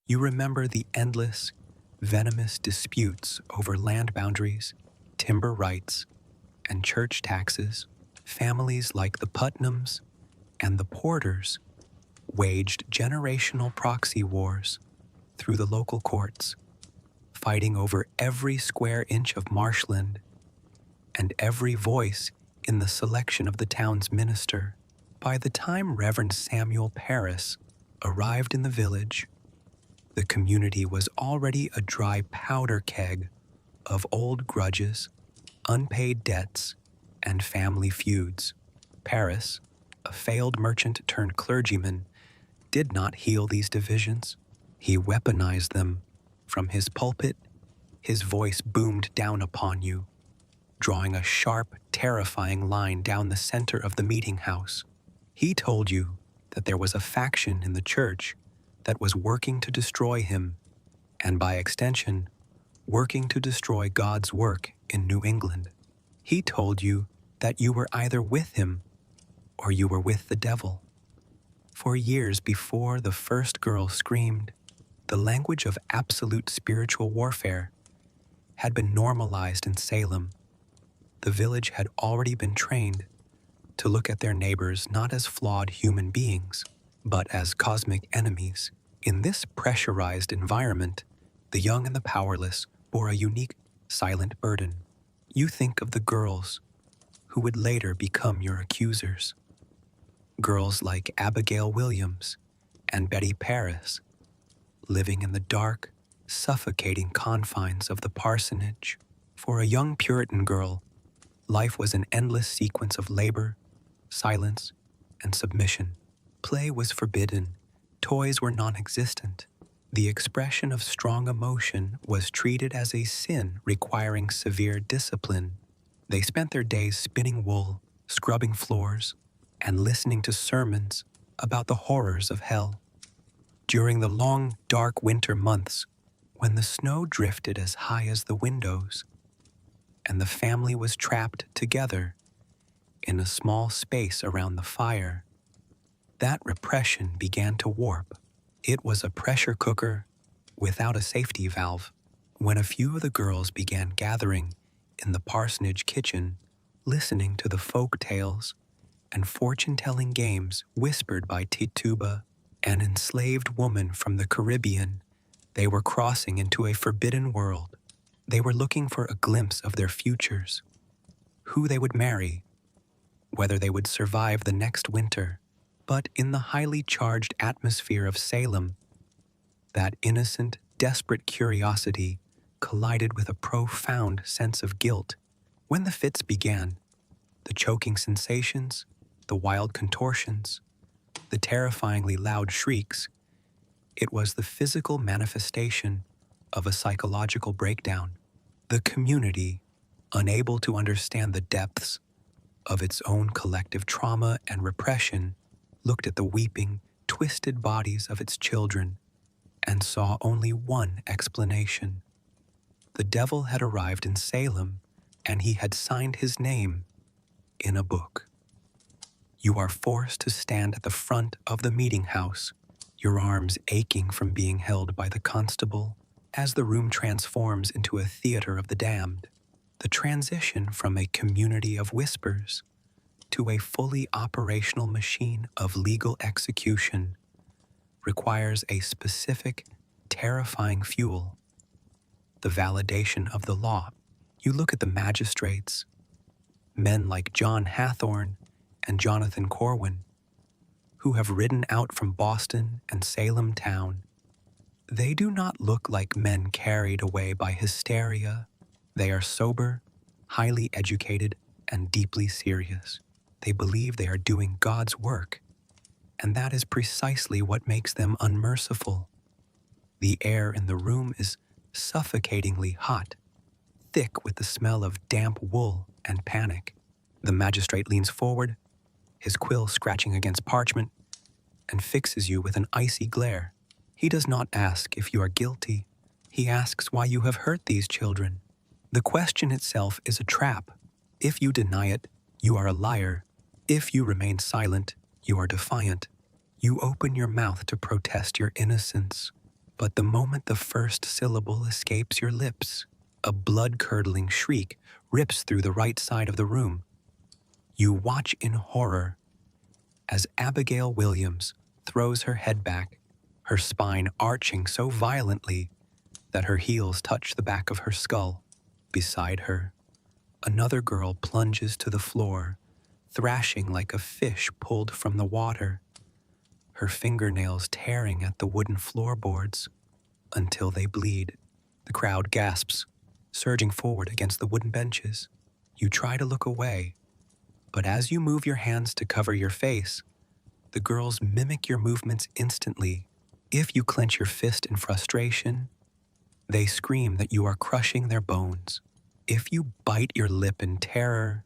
You remember the endless, venomous disputes over land boundaries, timber rights, and church taxes. Families like the Putnams and the Porters waged generational proxy wars through the local courts, fighting over every square inch of marshland and every voice in the selection of the town's minister. By the time Reverend Samuel Parris arrived in the village, the community was already a dry powder keg of old grudges, unpaid debts, and family feuds. Parris, a failed merchant turned clergyman, did not heal these divisions. He weaponized them. From his pulpit, his voice boomed down upon you, drawing a sharp, terrifying line down the center of the meetinghouse. He told you that there was a faction in the church that was working to destroy him, and by extension, working to destroy God's work in New England. He told you that you were either with him or you were with the devil. For years before the first girl screamed, the language of absolute spiritual warfare had been normalized in Salem. The village had already been trained to look at their neighbors not as flawed human beings, but as cosmic enemies. In this pressurized environment, the young and the powerless bore a unique, silent burden. You think of the girls who would later become your accusers. Girls like Abigail Williams and Betty Parris, living in the dark, suffocating confines of the parsonage. For a young Puritan girl, life was an endless sequence of labor, silence, and submission. Play was forbidden. Toys were non-existent. The expression of strong emotion was treated as a sin requiring severe discipline. They spent their days spinning wool, scrubbing floors, and listening to sermons about the horrors of hell. During the long, dark winter months, when the snow drifted as high as the windows, and the family was trapped together in a small space around the fire, that repression began to warp. It was a pressure cooker without a safety valve. When a few of the girls began gathering in the parsonage kitchen, listening to the folk tales and fortune-telling games whispered by Tituba, an enslaved woman from the Caribbean, they were crossing into a forbidden world. They were looking for a glimpse of their futures, who they would marry, whether they would survive the next winter. But in the highly charged atmosphere of Salem, that innocent, desperate curiosity collided with a profound sense of guilt. When the fits began, the choking sensations, the wild contortions, the terrifyingly loud shrieks, it was the physical manifestation of a psychological breakdown. The community, unable to understand the depths of its own collective trauma and repression, looked at the weeping, twisted bodies of its children and saw only one explanation. The devil had arrived in Salem, and he had signed his name in a book. You are forced to stand at the front of the meetinghouse, your arms aching from being held by the constable as the room transforms into a theater of the damned. The transition from a community of whispers to a fully operational machine of legal execution requires a specific, terrifying fuel: the validation of the law. You look at the magistrates, men like John Hathorne and Jonathan Corwin, who have ridden out from Boston and Salem town. They do not look like men carried away by hysteria. They are sober, highly educated, and deeply serious. They believe they are doing God's work, and that is precisely what makes them unmerciful. The air in the room is suffocatingly hot, thick with the smell of damp wool and panic. The magistrate leans forward, his quill scratching against parchment, and fixes you with an icy glare. He does not ask if you are guilty. He asks why you have hurt these children. The question itself is a trap. If you deny it, you are a liar. If you remain silent, you are defiant. You open your mouth to protest your innocence, But the moment the first syllable escapes your lips, a blood-curdling shriek rips through the right side of the room. You watch in horror as Abigail Williams throws her head back, her spine arching so violently that her heels touch the back of her skull. Beside her, another girl plunges to the floor, thrashing like a fish pulled from the water, her fingernails tearing at the wooden floorboards until they bleed. The crowd gasps, surging forward against the wooden benches. You try to look away, but as you move your hands to cover your face, the girls mimic your movements instantly. If you clench your fist in frustration, they scream that you are crushing their bones. If you bite your lip in terror,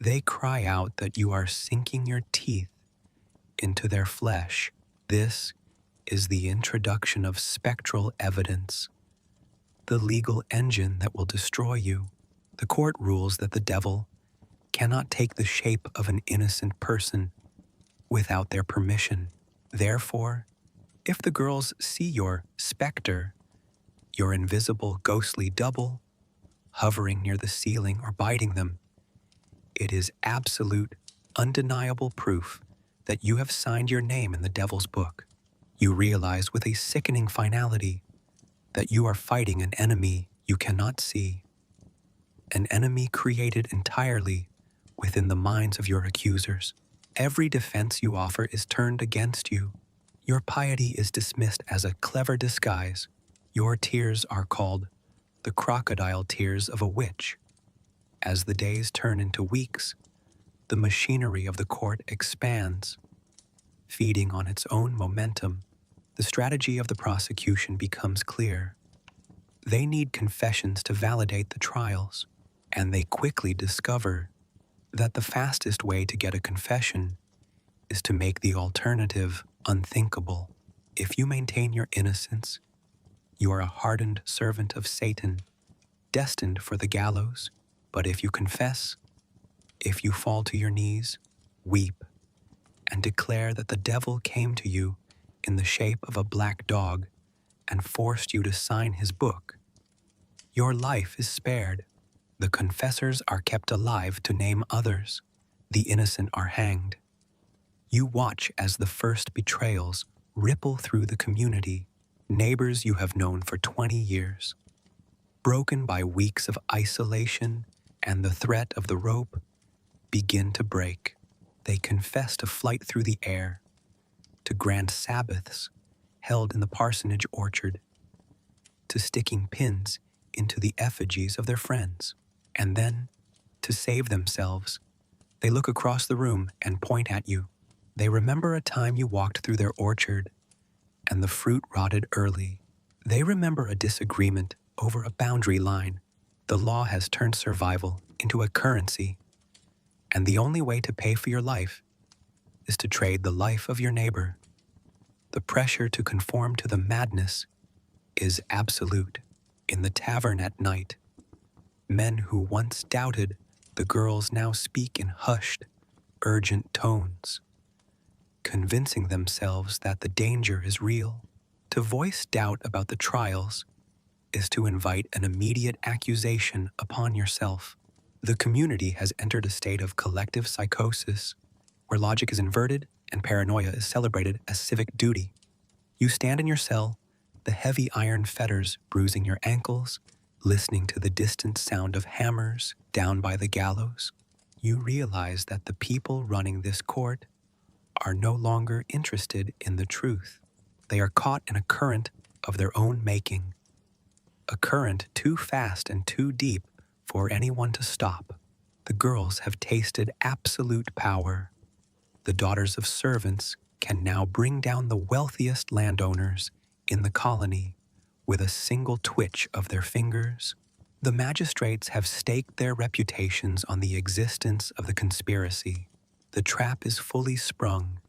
they cry out that you are sinking your teeth into their flesh. This is the introduction of spectral evidence, the legal engine that will destroy you. The court rules that the devil cannot take the shape of an innocent person without their permission. Therefore, if the girls see your specter, your invisible ghostly double, hovering near the ceiling or biting them, it is absolute, undeniable proof that you have signed your name in the devil's book. You realize with a sickening finality that you are fighting an enemy you cannot see, an enemy created entirely within the minds of your accusers. Every defense you offer is turned against you. Your piety is dismissed as a clever disguise. Your tears are called the crocodile tears of a witch. As the days turn into weeks, the machinery of the court expands, feeding on its own momentum. The strategy of the prosecution becomes clear. They need confessions to validate the trials, and they quickly discover that the fastest way to get a confession is to make the alternative unthinkable. If you maintain your innocence, you are a hardened servant of Satan, destined for the gallows. But if you confess, if you fall to your knees, weep, and declare that the devil came to you in the shape of a black dog and forced you to sign his book, your life is spared. The confessors are kept alive to name others. The innocent are hanged. You watch as the first betrayals ripple through the community. Neighbors you have known for 20 years, broken by weeks of isolation and the threat of the rope, begin to break. They confess to flight through the air, to grand Sabbaths held in the parsonage orchard, to sticking pins into the effigies of their friends. And then, to save themselves, they look across the room and point at you. They remember a time you walked through their orchard and the fruit rotted early. They remember a disagreement over a boundary line. The law has turned survival into a currency, and the only way to pay for your life is to trade the life of your neighbor. The pressure to conform to the madness is absolute. In the tavern at night, men who once doubted the girls now speak in hushed, urgent tones, convincing themselves that the danger is real. To voice doubt about the trials is to invite an immediate accusation upon yourself. The community has entered a state of collective psychosis, where logic is inverted and paranoia is celebrated as civic duty. You stand in your cell, the heavy iron fetters bruising your ankles, listening to the distant sound of hammers down by the gallows. You realize that the people running this court are no longer interested in the truth. They are caught in a current of their own making, a current too fast and too deep for anyone to stop. The girls have tasted absolute power. The daughters of servants can now bring down the wealthiest landowners in the colony with a single twitch of their fingers. The magistrates have staked their reputations on the existence of the conspiracy. The trap is fully sprung,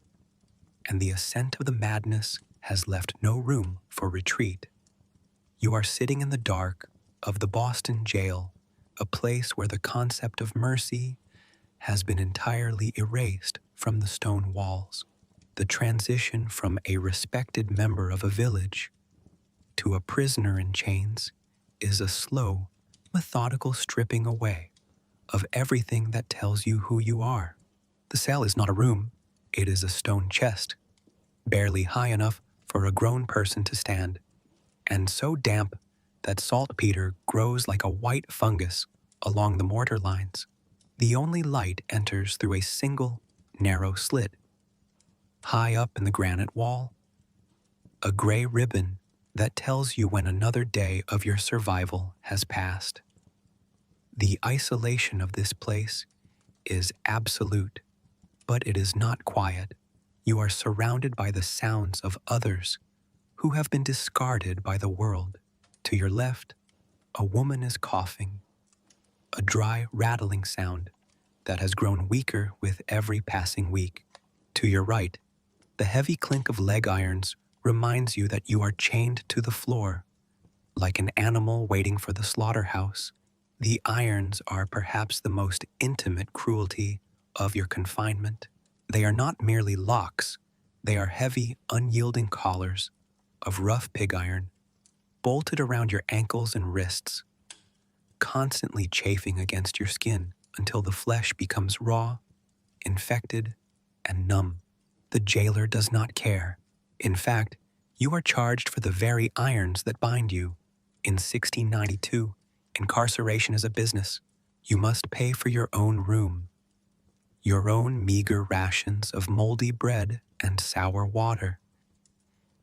and the ascent of the madness has left no room for retreat. You are sitting in the dark of the Boston jail, a place where the concept of mercy has been entirely erased from the stone walls. The transition from a respected member of a village to a prisoner in chains is a slow, methodical stripping away of everything that tells you who you are. The cell is not a room, it is a stone chest, barely high enough for a grown person to stand, and so damp that saltpeter grows like a white fungus along the mortar lines. The only light enters through a single, narrow slit. High up in the granite wall, a gray ribbon that tells you when another day of your survival has passed. The isolation of this place is absolute, but it is not quiet. You are surrounded by the sounds of others who have been discarded by the world. To your left, a woman is coughing, a dry, rattling sound that has grown weaker with every passing week. To your right, the heavy clink of leg irons reminds you that you are chained to the floor. Like an animal waiting for the slaughterhouse, the irons are perhaps the most intimate cruelty of your confinement. They are not merely locks, they are heavy, unyielding collars of rough pig iron, bolted around your ankles and wrists, constantly chafing against your skin until the flesh becomes raw, infected, and numb. The jailer does not care. In fact, you are charged for the very irons that bind you. In 1692, incarceration is a business. You must pay for your own room, your own meager rations of moldy bread and sour water,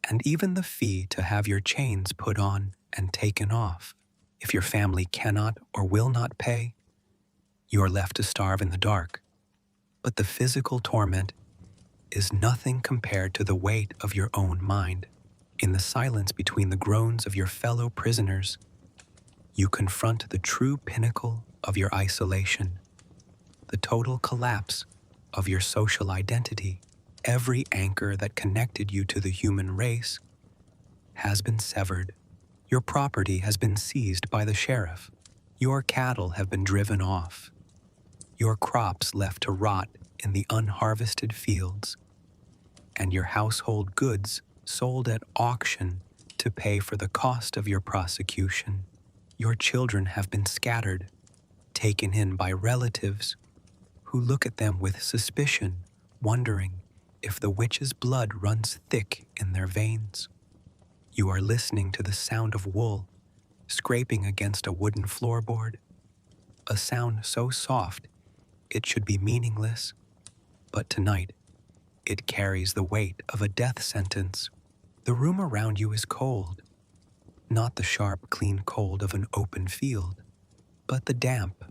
and even the fee to have your chains put on and taken off. If your family cannot or will not pay, you are left to starve in the dark. But the physical torment is nothing compared to the weight of your own mind. In the silence between the groans of your fellow prisoners, you confront the true pinnacle of your isolation, the total collapse of your social identity. Every anchor that connected you to the human race has been severed. Your property has been seized by the sheriff. Your cattle have been driven off. Your crops left to rot in the unharvested fields, and your household goods sold at auction to pay for the cost of your prosecution. Your children have been scattered, taken in by relatives who look at them with suspicion, wondering if the witch's blood runs thick in their veins. You are listening to the sound of wool scraping against a wooden floorboard, a sound so soft it should be meaningless, but tonight it carries the weight of a death sentence. The room around you is cold, not the sharp, clean cold of an open field, but the damp,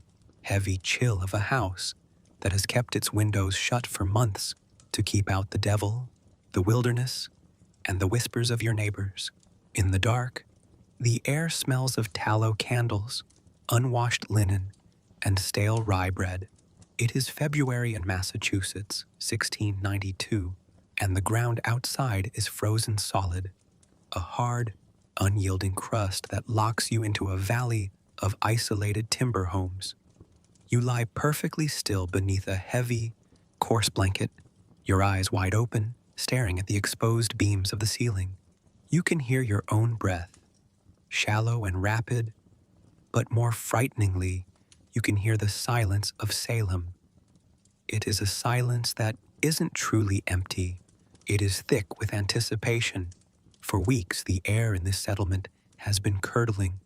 heavy chill of a house that has kept its windows shut for months to keep out the devil, the wilderness, and the whispers of your neighbors. In the dark, the air smells of tallow candles, unwashed linen, and stale rye bread. It is February in Massachusetts, 1692, and the ground outside is frozen solid, a hard, unyielding crust that locks you into a valley of isolated timber homes. You lie perfectly still beneath a heavy, coarse blanket, your eyes wide open, staring at the exposed beams of the ceiling. You can hear your own breath, shallow and rapid, but more frighteningly, you can hear the silence of Salem. It is a silence that isn't truly empty. It is thick with anticipation. For weeks, the air in this settlement has been curdling.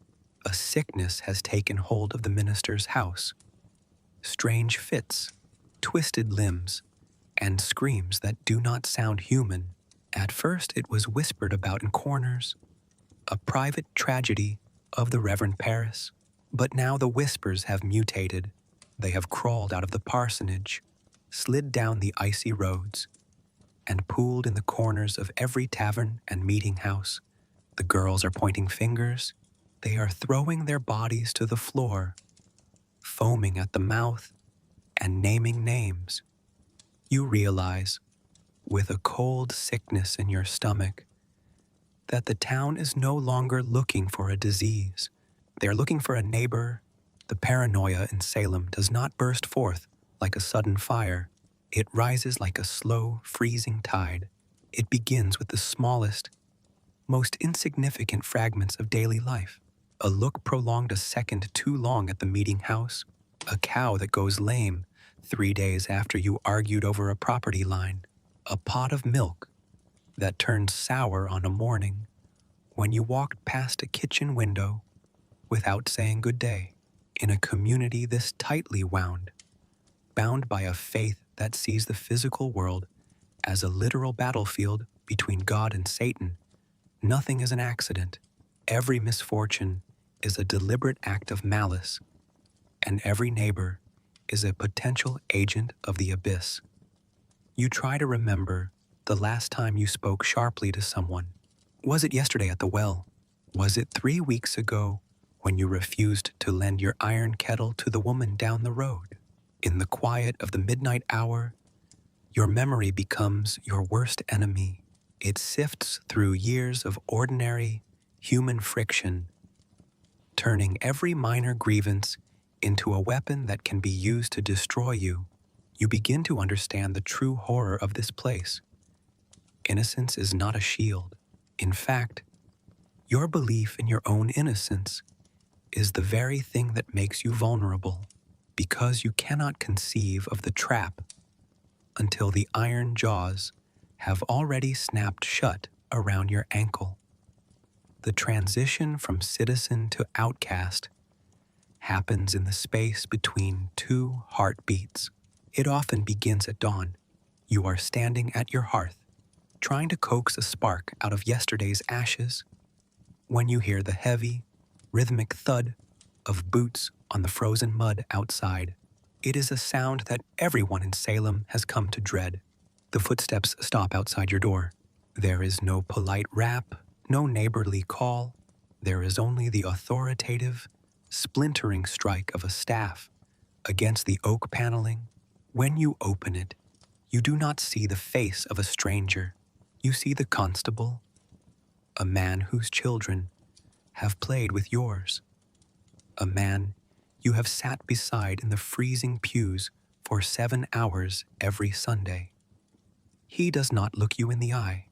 A sickness has taken hold of the minister's house. Strange fits, twisted limbs, and screams that do not sound human. At first, it was whispered about in corners, a private tragedy of the Reverend Paris. But now the whispers have mutated. They have crawled out of the parsonage, slid down the icy roads, and pooled in the corners of every tavern and meetinghouse. The girls are pointing fingers. They are throwing their bodies to the floor, foaming at the mouth and naming names. You realize, with a cold sickness in your stomach, that the town is no longer looking for a disease. They are looking for a neighbor. The paranoia in Salem does not burst forth like a sudden fire. It rises like a slow, freezing tide. It begins with the smallest, most insignificant fragments of daily life. A look prolonged a second too long at the meeting house, a cow that goes lame 3 days after you argued over a property line, a pot of milk that turned sour on a morning when you walked past a kitchen window without saying good day. In a community this tightly wound, bound by a faith that sees the physical world as a literal battlefield between God and Satan, nothing is an accident. Every misfortune is a deliberate act of malice, and every neighbor is a potential agent of the abyss. You try to remember the last time you spoke sharply to someone. Was it yesterday at the well? Was it 3 weeks ago when you refused to lend your iron kettle to the woman down the road? In the quiet of the midnight hour, your memory becomes your worst enemy. It sifts through years of ordinary human friction, turning every minor grievance into a weapon that can be used to destroy you. You begin to understand the true horror of this place. Innocence is not a shield. In fact, your belief in your own innocence is the very thing that makes you vulnerable, because you cannot conceive of the trap until the iron jaws have already snapped shut around your ankle. The transition from citizen to outcast happens in the space between two heartbeats. It often begins at dawn. You are standing at your hearth, trying to coax a spark out of yesterday's ashes, when you hear the heavy, rhythmic thud of boots on the frozen mud outside. It is a sound that everyone in Salem has come to dread. The footsteps stop outside your door. There is no polite rap, no neighborly call. There is only the authoritative, splintering strike of a staff against the oak paneling. When you open it, you do not see the face of a stranger. You see the constable, a man whose children have played with yours, a man you have sat beside in the freezing pews for 7 hours every Sunday. He does not look you in the eye.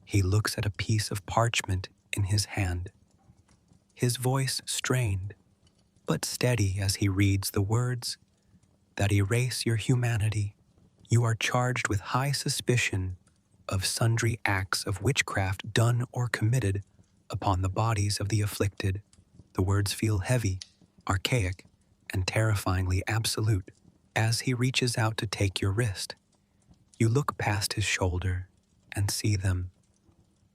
He looks at a piece of parchment in his hand, his voice strained, but steady as he reads the words that erase your humanity. You are charged with high suspicion of sundry acts of witchcraft done or committed upon the bodies of the afflicted. The words feel heavy, archaic, and terrifyingly absolute. As he reaches out to take your wrist, you look past his shoulder and see them,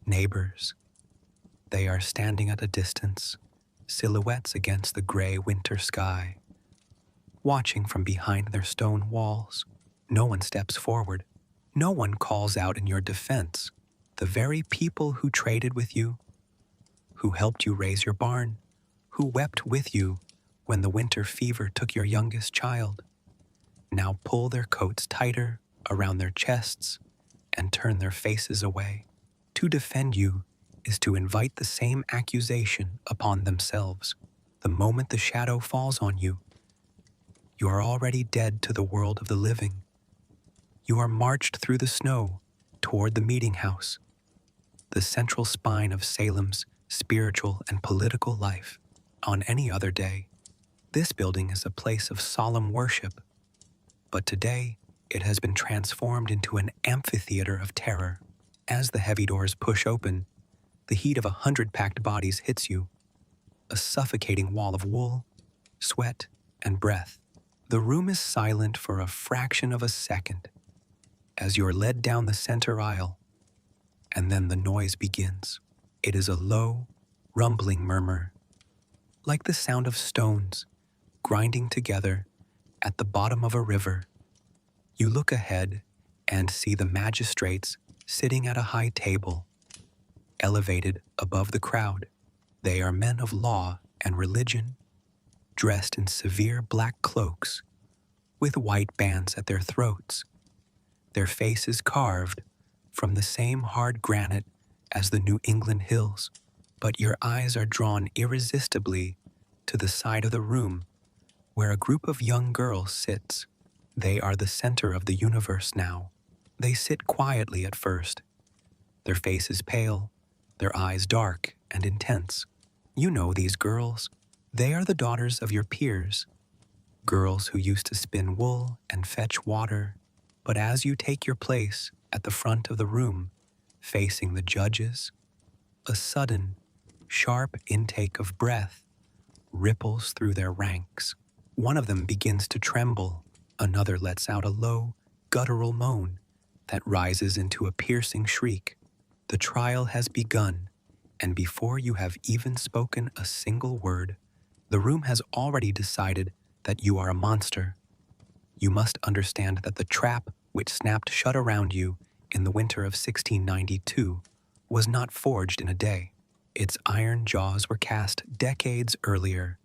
neighbors. They are standing at a distance, silhouettes against the gray winter sky, watching from behind their stone walls. No one steps forward. No one calls out in your defense. The very people who traded with you, who helped you raise your barn, who wept with you when the winter fever took your youngest child, now pull their coats tighter around their chests and turn their faces away. To defend you is to invite the same accusation upon themselves. The moment the shadow falls on you, you are already dead to the world of the living. You are marched through the snow toward the meeting house, the central spine of Salem's spiritual and political life. On any other day, this building is a place of solemn worship, but today it has been transformed into an amphitheater of terror. As the heavy doors push open, the heat of 100 packed bodies hits you, a suffocating wall of wool, sweat, and breath. The room is silent for a fraction of a second as you're led down the center aisle, and then the noise begins. It is a low, rumbling murmur, like the sound of stones grinding together at the bottom of a river. You look ahead and see the magistrates sitting at a high table, elevated above the crowd. They are men of law and religion, dressed in severe black cloaks with white bands at their throats, their faces carved from the same hard granite as the New England hills. But your eyes are drawn irresistibly to the side of the room where a group of young girls sits. They are the center of the universe now. They sit quietly at first, their faces pale, their eyes dark and intense. You know these girls. They are the daughters of your peers, girls who used to spin wool and fetch water. But as you take your place at the front of the room, facing the judges, a sudden, sharp intake of breath ripples through their ranks. One of them begins to tremble, another lets out a low, guttural moan that rises into a piercing shriek. The trial has begun, and before you have even spoken a single word, the room has already decided that you are a monster. You must understand that the trap which snapped shut around you in the winter of 1692 was not forged in a day. Its iron jaws were cast decades earlier,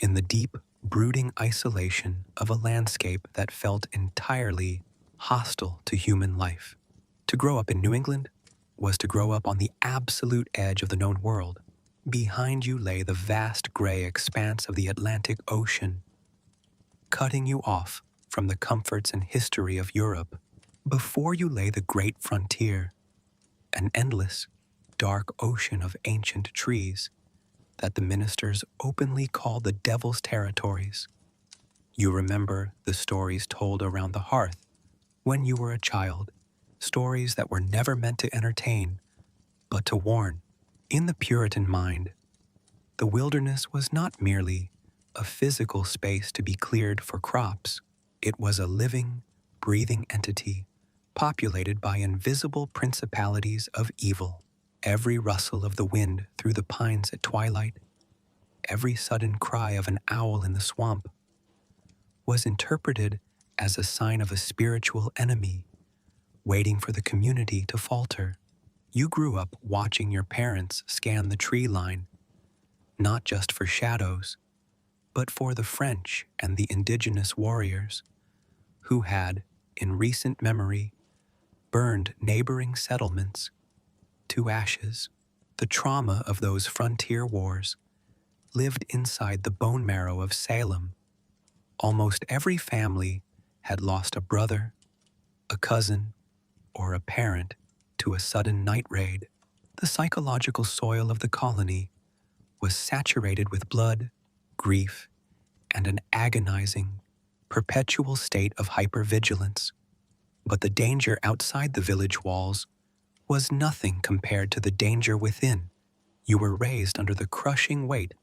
in the deep, brooding isolation of a landscape that felt entirely hostile to human life. To grow up in New England was to grow up on the absolute edge of the known world. Behind you lay the vast gray expanse of the Atlantic Ocean, cutting you off from the comforts and history of Europe. Before you lay the great frontier, an endless, dark ocean of ancient trees that the ministers openly call the devil's territories. You remember the stories told around the hearth when you were a child, stories that were never meant to entertain, but to warn. In the Puritan mind, the wilderness was not merely a physical space to be cleared for crops. It was a living, breathing entity populated by invisible principalities of evil. Every rustle of the wind through the pines at twilight, every sudden cry of an owl in the swamp, was interpreted as a sign of a spiritual enemy waiting for the community to falter. You grew up watching your parents scan the tree line, not just for shadows, but for the French and the indigenous warriors who had, in recent memory, burned neighboring settlements to ashes. The trauma of those frontier wars lived inside the bone marrow of Salem. Almost every family had lost a brother, a cousin, or a parent to a sudden night raid. The psychological soil of the colony was saturated with blood, grief, and an agonizing, perpetual state of hypervigilance. But the danger outside the village walls was nothing compared to the danger within. You were raised under the crushing weight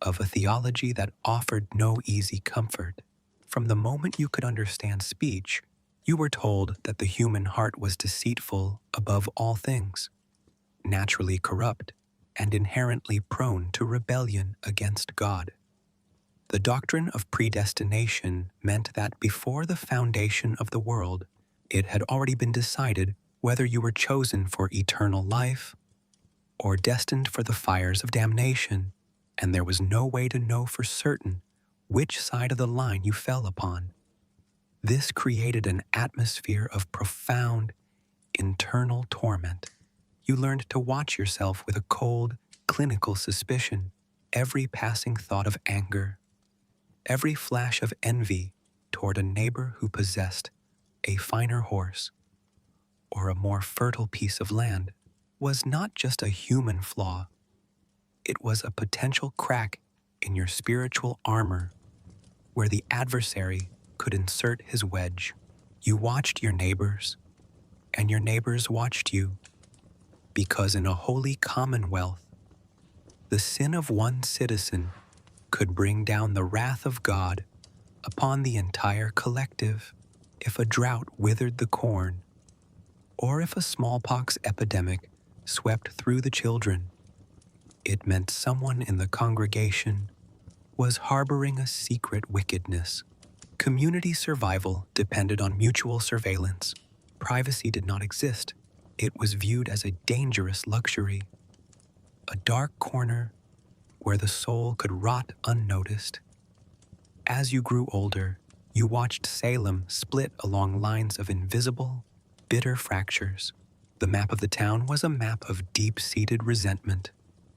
of a theology that offered no easy comfort. From the moment you could understand speech, you were told that the human heart was deceitful above all things, naturally corrupt, and inherently prone to rebellion against God. The doctrine of predestination meant that before the foundation of the world, it had already been decided whether you were chosen for eternal life or destined for the fires of damnation, and there was no way to know for certain which side of the line you fell upon. This created an atmosphere of profound, internal torment. You learned to watch yourself with a cold, clinical suspicion. Every passing thought of anger, every flash of envy toward a neighbor who possessed a finer horse or a more fertile piece of land was not just a human flaw. It was a potential crack in your spiritual armor where the adversary could insert his wedge. You watched your neighbors, and your neighbors watched you, because in a holy commonwealth, the sin of one citizen could bring down the wrath of God upon the entire collective. If a drought withered the corn, or if a smallpox epidemic swept through the children, it meant someone in the congregation was harboring a secret wickedness. Community survival depended on mutual surveillance. Privacy did not exist. It was viewed as a dangerous luxury, a dark corner where the soul could rot unnoticed. As you grew older, you watched Salem split along lines of invisible, bitter fractures. The map of the town was a map of deep-seated resentment.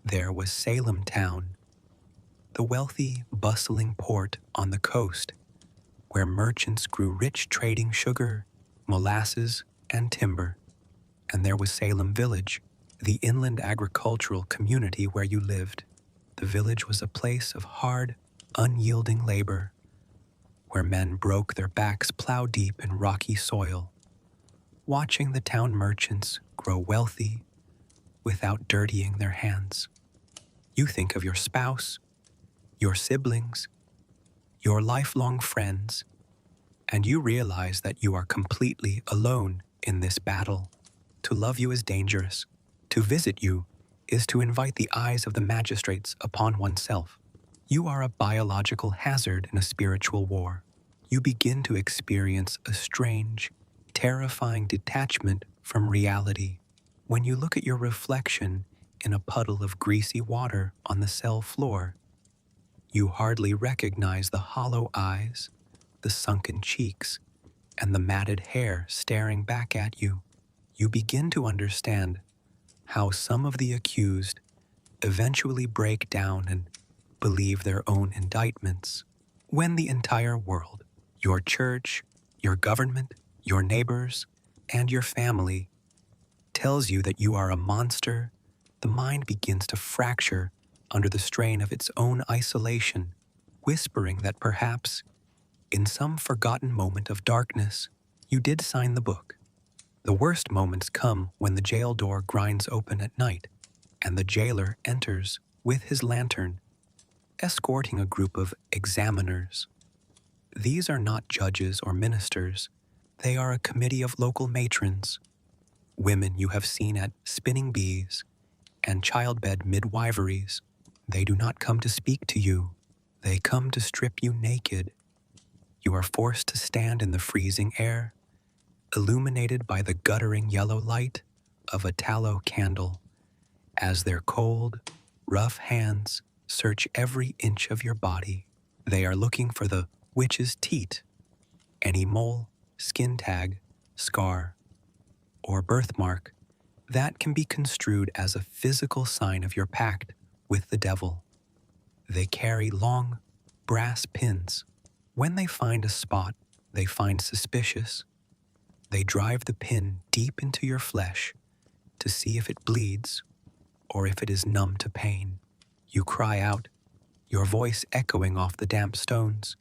There was Salem Town, the wealthy, bustling port on the coast, where merchants grew rich trading sugar, molasses, and timber. And there was Salem Village, The inland agricultural community where you lived. The village was a place of hard, unyielding labor, where men broke their backs plow deep in rocky soil, watching the town merchants grow wealthy without dirtying their hands. You think of your spouse, your siblings, your lifelong friends, and you realize that you are completely alone in this battle. To love you is dangerous. To visit you is to invite the eyes of the magistrates upon oneself. You are a biological hazard in a spiritual war. You begin to experience a strange, terrifying detachment from reality. When you look at your reflection in a puddle of greasy water on the cell floor, you hardly recognize the hollow eyes, the sunken cheeks, and the matted hair staring back at you. You begin to understand how some of the accused eventually break down and believe their own indictments. When the entire world, your church, your government, your neighbors, and your family tells you that you are a monster, the mind begins to fracture under the strain of its own isolation, whispering that perhaps, in some forgotten moment of darkness, you did sign the book. The worst moments come when the jail door grinds open at night and the jailer enters with his lantern, escorting a group of examiners. These are not judges or ministers. They are a committee of local matrons, women you have seen at spinning bees and childbed midwiferys. They do not come to speak to you. They come to strip you naked. You are forced to stand in the freezing air, illuminated by the guttering yellow light of a tallow candle, as their cold, rough hands search every inch of your body. They are looking for the witch's teat, any mole, skin tag, scar, or birthmark that can be construed as a physical sign of your pact with the devil. They carry long, brass pins. When they find a spot they find suspicious, they drive the pin deep into your flesh to see if it bleeds or if it is numb to pain. You cry out, your voice echoing off the damp stones.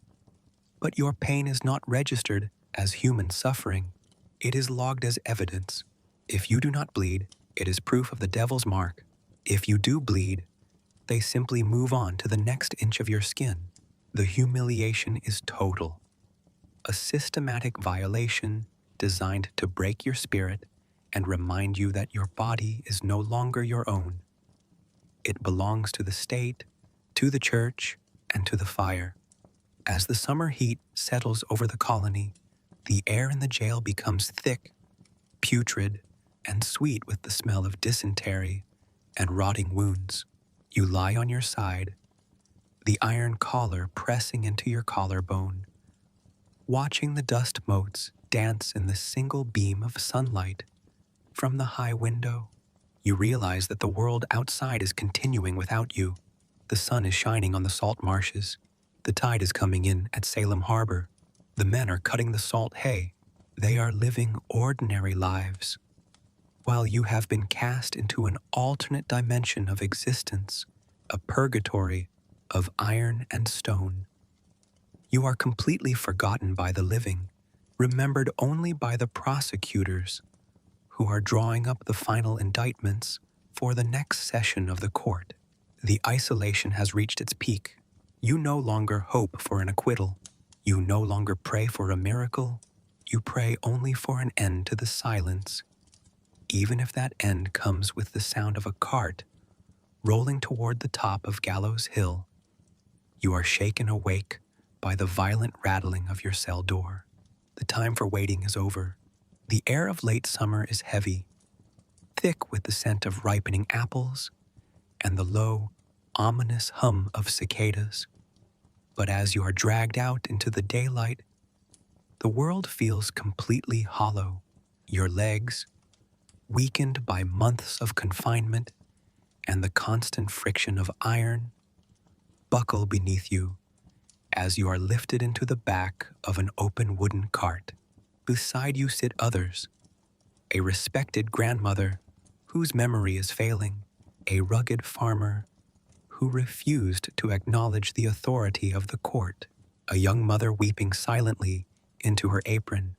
But your pain is not registered as human suffering. It is logged as evidence. If you do not bleed, it is proof of the devil's mark. If you do bleed, they simply move on to the next inch of your skin. The humiliation is total. A systematic violation designed to break your spirit and remind you that your body is no longer your own. It belongs to the state, to the church, and to the fire. As the summer heat settles over the colony, the air in the jail becomes thick, putrid, and sweet with the smell of dysentery and rotting wounds. You lie on your side, the iron collar pressing into your collarbone, watching the dust motes dance in the single beam of sunlight from the high window. You realize that the world outside is continuing without you. The sun is shining on the salt marshes. The tide is coming in at Salem Harbor. The men are cutting the salt hay. They are living ordinary lives, while you have been cast into an alternate dimension of existence, a purgatory of iron and stone. You are completely forgotten by the living, remembered only by the prosecutors, who are drawing up the final indictments for the next session of the court. The isolation has reached its peak. You no longer hope for an acquittal. You no longer pray for a miracle. You pray only for an end to the silence, even if that end comes with the sound of a cart rolling toward the top of Gallows Hill. You are shaken awake by the violent rattling of your cell door. The time for waiting is over. The air of late summer is heavy, thick with the scent of ripening apples and the low, ominous hum of cicadas. But as you are dragged out into the daylight, the world feels completely hollow. Your legs, weakened by months of confinement and the constant friction of iron, buckle beneath you as you are lifted into the back of an open wooden cart. Beside you sit others, a respected grandmother whose memory is failing, a rugged farmer who refused to acknowledge the authority of the court, a young mother weeping silently into her apron.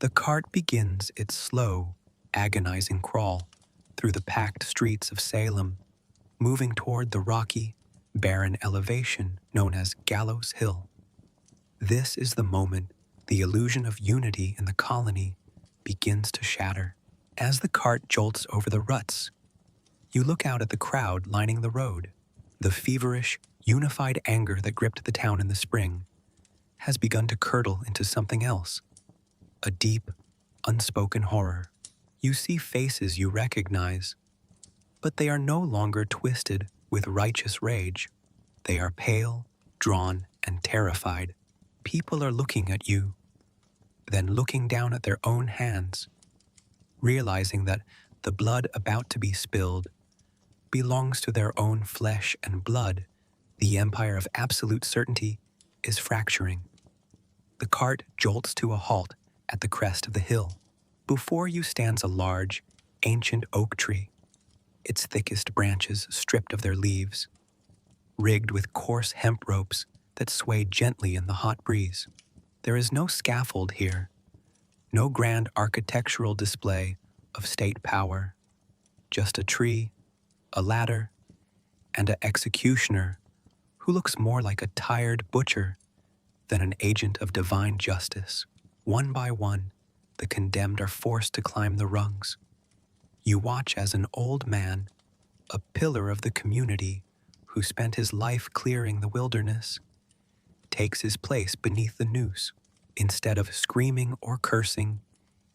The cart begins its slow, agonizing crawl through the packed streets of Salem, moving toward the rocky, barren elevation known as Gallows Hill. This is the moment the illusion of unity in the colony begins to shatter. As the cart jolts over the ruts, you look out at the crowd lining the road. The feverish, unified anger that gripped the town in the spring has begun to curdle into something else, a deep, unspoken horror. You see faces you recognize, but they are no longer twisted with righteous rage. They are pale, drawn, and terrified. People are looking at you, then looking down at their own hands, realizing that the blood about to be spilled belongs to their own flesh and blood. The empire of absolute certainty is fracturing. The cart jolts to a halt at the crest of the hill. Before you stands a large, ancient oak tree, its thickest branches stripped of their leaves, rigged with coarse hemp ropes that sway gently in the hot breeze. There is no scaffold here, no grand architectural display of state power, just a tree, a ladder, and an executioner who looks more like a tired butcher than an agent of divine justice. One by one, the condemned are forced to climb the rungs. You watch as an old man, a pillar of the community who spent his life clearing the wilderness, takes his place beneath the noose. Instead of screaming or cursing,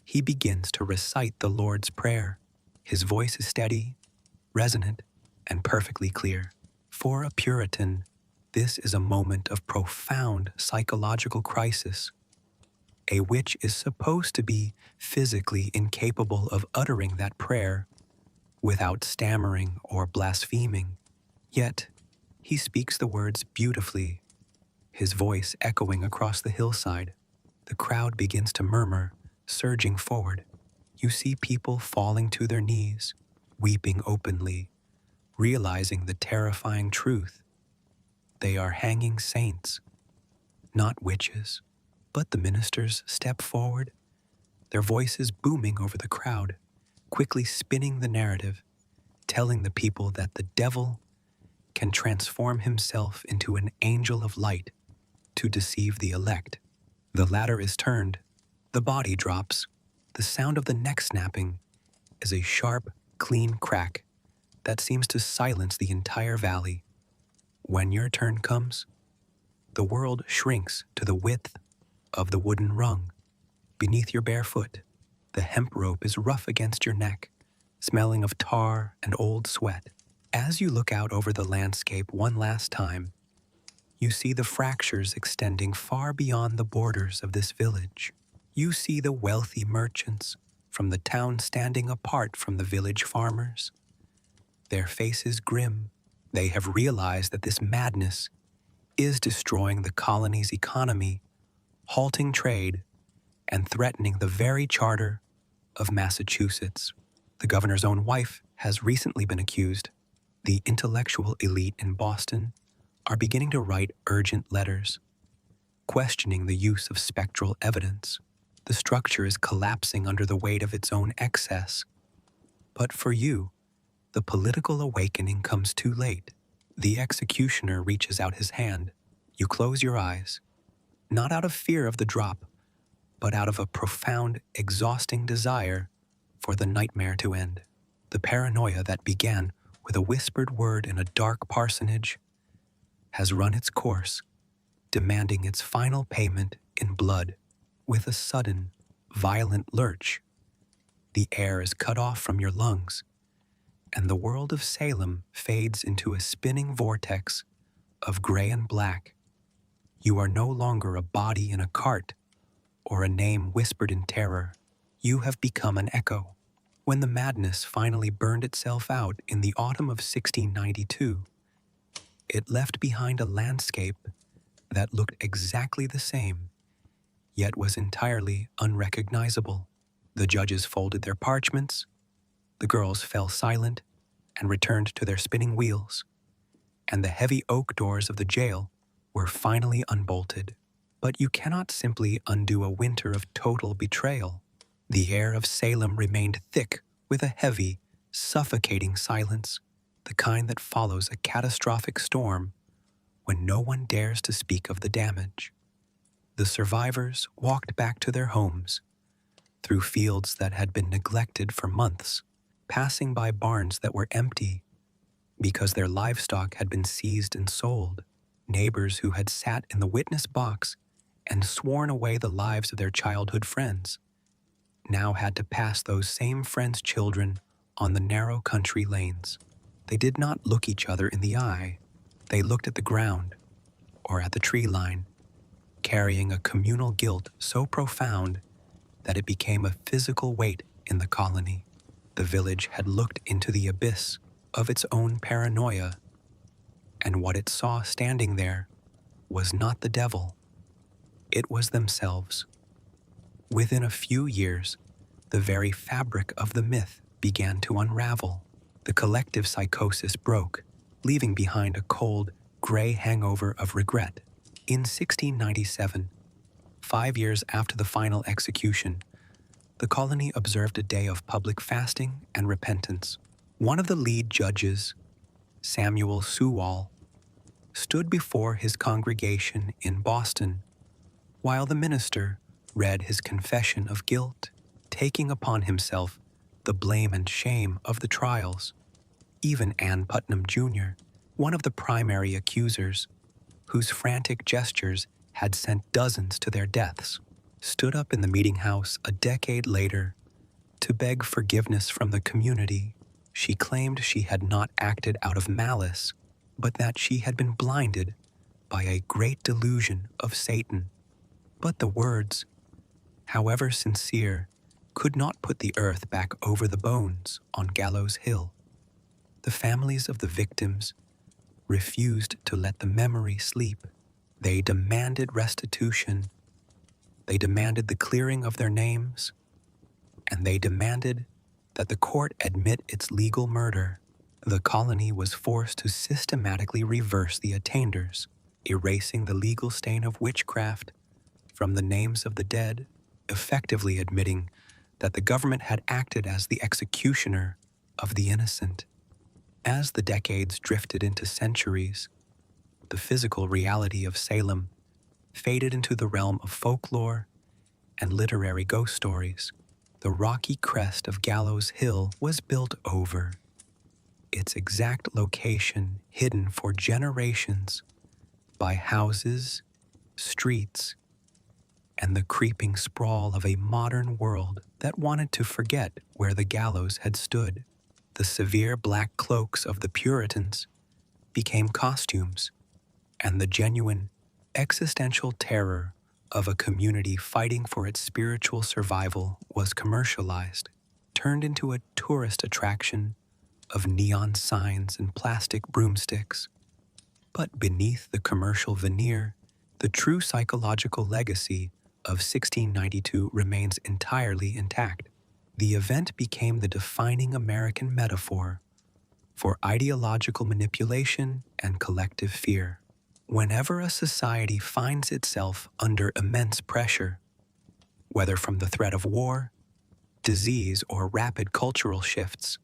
he begins to recite the Lord's Prayer. His voice is steady, resonant, and perfectly clear. For a Puritan, this is a moment of profound psychological crisis. A witch is supposed to be physically incapable of uttering that prayer without stammering or blaspheming. Yet, he speaks the words beautifully, his voice echoing across the hillside. The crowd begins to murmur, surging forward. You see people falling to their knees, weeping openly, realizing the terrifying truth. They are hanging saints, not witches. But the ministers step forward, their voices booming over the crowd, quickly spinning the narrative, telling the people that the devil can transform himself into an angel of light to deceive the elect. The ladder is turned, the body drops, the sound of the neck snapping is a sharp, clean crack that seems to silence the entire valley. When your turn comes, the world shrinks to the width of the wooden rung beneath your bare foot. The hemp rope is rough against your neck, smelling of tar and old sweat. As you look out over the landscape one last time, you see the fractures extending far beyond the borders of this village. You see the wealthy merchants from the town standing apart from the village farmers. Their faces grim. They have realized that this madness is destroying the colony's economy, halting trade, and threatening the very charter of Massachusetts. The governor's own wife has recently been accused. The intellectual elite in Boston are beginning to write urgent letters, questioning the use of spectral evidence. The structure is collapsing under the weight of its own excess. But for you, the political awakening comes too late. The executioner reaches out his hand. You close your eyes, not out of fear of the drop, but out of a profound, exhausting desire for the nightmare to end. The paranoia that began with a whispered word in a dark parsonage has run its course, demanding its final payment in blood. With a sudden, violent lurch, the air is cut off from your lungs, and the world of Salem fades into a spinning vortex of gray and black. You are no longer a body in a cart or a name whispered in terror. You have become an echo. When the madness finally burned itself out in the autumn of 1692, it left behind a landscape that looked exactly the same, yet was entirely unrecognizable. The judges folded their parchments, The girls fell silent and returned to their spinning wheels, and the heavy oak doors of the jail were finally unbolted. But you cannot simply undo a winter of total betrayal. The air of Salem remained thick with a heavy, suffocating silence, the kind that follows a catastrophic storm when no one dares to speak of the damage. The survivors walked back to their homes, through fields that had been neglected for months, passing by barns that were empty because their livestock had been seized and sold. Neighbors who had sat in the witness box and sworn away the lives of their childhood friends now had to pass those same friends' children on the narrow country lanes. They did not look each other in the eye. They looked at the ground or at the tree line, carrying a communal guilt so profound that it became a physical weight in the colony. The village had looked into the abyss of its own paranoia, and what it saw standing there was not the devil. It was themselves. Within a few years, the very fabric of the myth began to unravel. The collective psychosis broke, leaving behind a cold, gray hangover of regret. In 1697, 5 years after the final execution, the colony observed a day of public fasting and repentance. One of the lead judges, Samuel Sewall, stood before his congregation in Boston while the minister read his confession of guilt, taking upon himself the blame and shame of the trials. Even Ann Putnam Jr., one of the primary accusers, whose frantic gestures had sent dozens to their deaths, stood up in the meetinghouse a decade later to beg forgiveness from the community. She claimed she had not acted out of malice, but that she had been blinded by a great delusion of Satan. But the words, however sincere, could not put the earth back over the bones on Gallows Hill. The families of the victims refused to let the memory sleep. They demanded restitution. They demanded the clearing of their names, and they demanded that the court admit its legal murder. The colony was forced to systematically reverse the attainders, erasing the legal stain of witchcraft from the names of the dead, effectively admitting that the government had acted as the executioner of the innocent. As the decades drifted into centuries, the physical reality of Salem faded into the realm of folklore and literary ghost stories. The rocky crest of Gallows Hill was built over, its exact location hidden for generations by houses, streets, and the creeping sprawl of a modern world that wanted to forget where the gallows had stood. The severe black cloaks of the Puritans became costumes, and the genuine, existential terror of a community fighting for its spiritual survival was commercialized, turned into a tourist attraction of neon signs and plastic broomsticks. But beneath the commercial veneer, the true psychological legacy of 1692 remains entirely intact. The event became the defining American metaphor for ideological manipulation and collective fear. Whenever a society finds itself under immense pressure, whether from the threat of war, disease, or rapid cultural shifts,